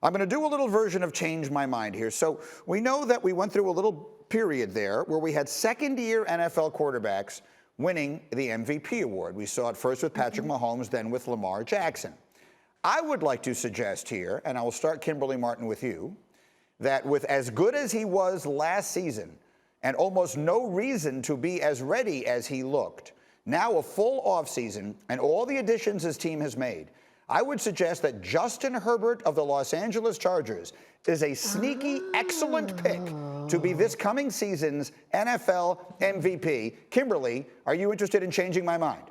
I'm going to do a little version of change my mind here. So we know that we went through a little period there where we had second-year NFL quarterbacks winning the MVP award. We saw it first with Patrick Mahomes, then with Lamar Jackson. I would like to suggest here, and I will start Kimberley Martin with you, that with as good as he was last season and almost no reason to be as ready as he looked, now a full offseason and all the additions his team has made, I would suggest that Justin Herbert of the Los Angeles Chargers is a sneaky, excellent pick to be this coming season's NFL MVP. Kimberley, are you interested in changing my mind?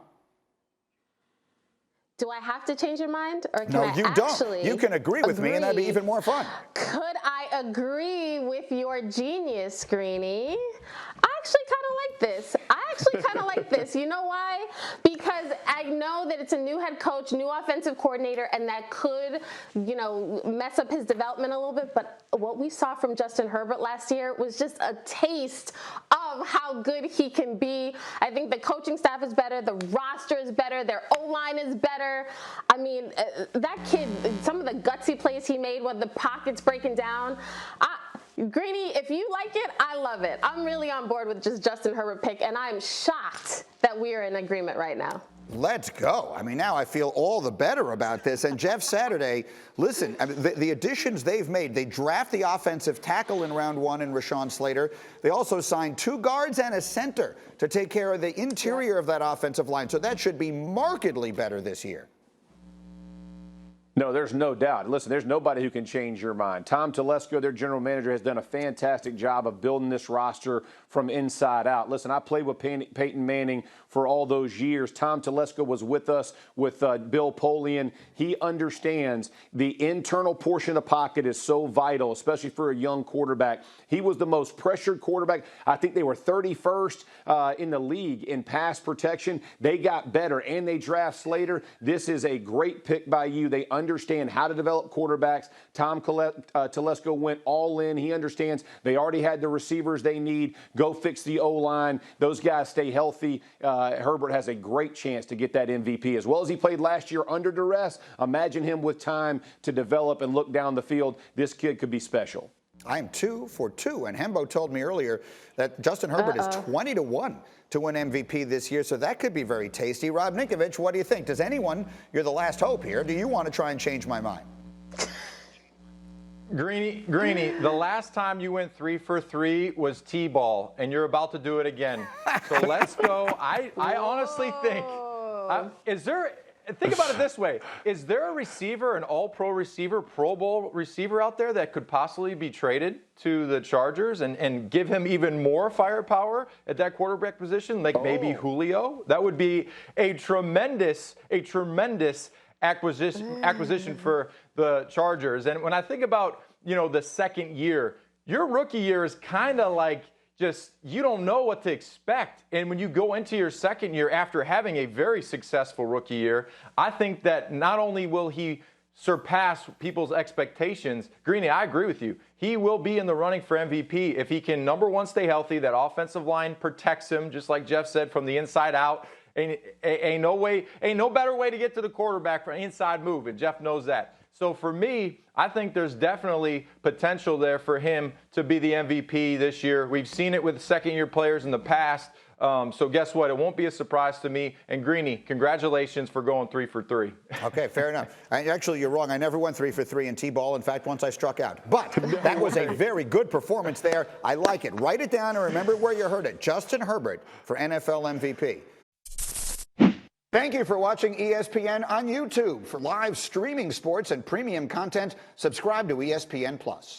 Do I have to change your mind? Or can No, I you don't. You can agree with me, and that'd be even more fun. Could I agree with your genius, Greeny? I actually kind of like this. You know why? Because I know that it's a new head coach, new offensive coordinator, and that could, mess up his development a little bit. But what we saw from Justin Herbert last year was just a taste of how good he can be. I think the coaching staff is better. The roster is better. Their O-line is better. I mean, that kid, some of the gutsy plays he made when the pocket's breaking down, Greeny, if you like it, I love it. I'm really on board with just Justin Herbert pick, and I'm shocked that we are in agreement right now. Let's go. I mean, now I feel all the better about this. And Jeff Saturday, listen, I mean, the additions they've made, they draft the offensive tackle in round 1 in Rashawn Slater. They also signed 2 guards and a center to take care of the interior of that offensive line. So that should be markedly better this year. No, there's no doubt. Listen, there's nobody who can change your mind. Tom Telesco, their general manager, has done a fantastic job of building this roster from inside out. Listen, I played with Peyton Manning for all those years. Tom Telesco was with us with Bill Polian. He understands the internal portion of the pocket is so vital, especially for a young quarterback. He was the most pressured quarterback. I think they were 31st in the league in pass protection. They got better, and they draft Slater. This is a great pick by you. They understand how to develop quarterbacks. Tom Telesco went all in. He understands they already had the receivers they need. Go fix the O-line. Those guys stay healthy. Herbert has a great chance to get that MVP. As well as he played last year under duress, imagine him with time to develop and look down the field. This kid could be special. I am 2 for 2, and Hembo told me earlier that Justin Herbert is 20-1 to win MVP this year, so that could be very tasty. Rob Ninkovich, what do you think? Does anyone, you're the last hope here, do you want to try and change my mind? Greeny, the last time you went 3 for 3 was T-ball, and you're about to do it again. So let's go. I honestly think, think about it this way. Is there a receiver, an all-pro receiver, Pro Bowl receiver out there that could possibly be traded to the Chargers and give him even more firepower at that quarterback position, like maybe Julio? That would be a tremendous acquisition for the Chargers. And when I think about, the second year, your rookie year is kind of like just you don't know what to expect. And when you go into your second year after having a very successful rookie year, I think that not only will he surpass people's expectations, Greeny, I agree with you. He will be in the running for MVP if he can, number one, stay healthy. That offensive line protects him, just like Jeff said, from the inside out. Ain't no better way to get to the quarterback for an inside move, and Jeff knows that. So for me, I think there's definitely potential there for him to be the MVP this year. We've seen it with second-year players in the past. So guess what? It won't be a surprise to me. And Greeny, congratulations for going 3 for 3. Okay, fair enough. Actually, you're wrong. I never went 3 for 3 in T-ball. In fact, once I struck out. But that was a very good performance there. I like it. Write it down and remember where you heard it. Justin Herbert for NFL MVP. Thank you for watching ESPN on YouTube. For live streaming sports and premium content, subscribe to ESPN+.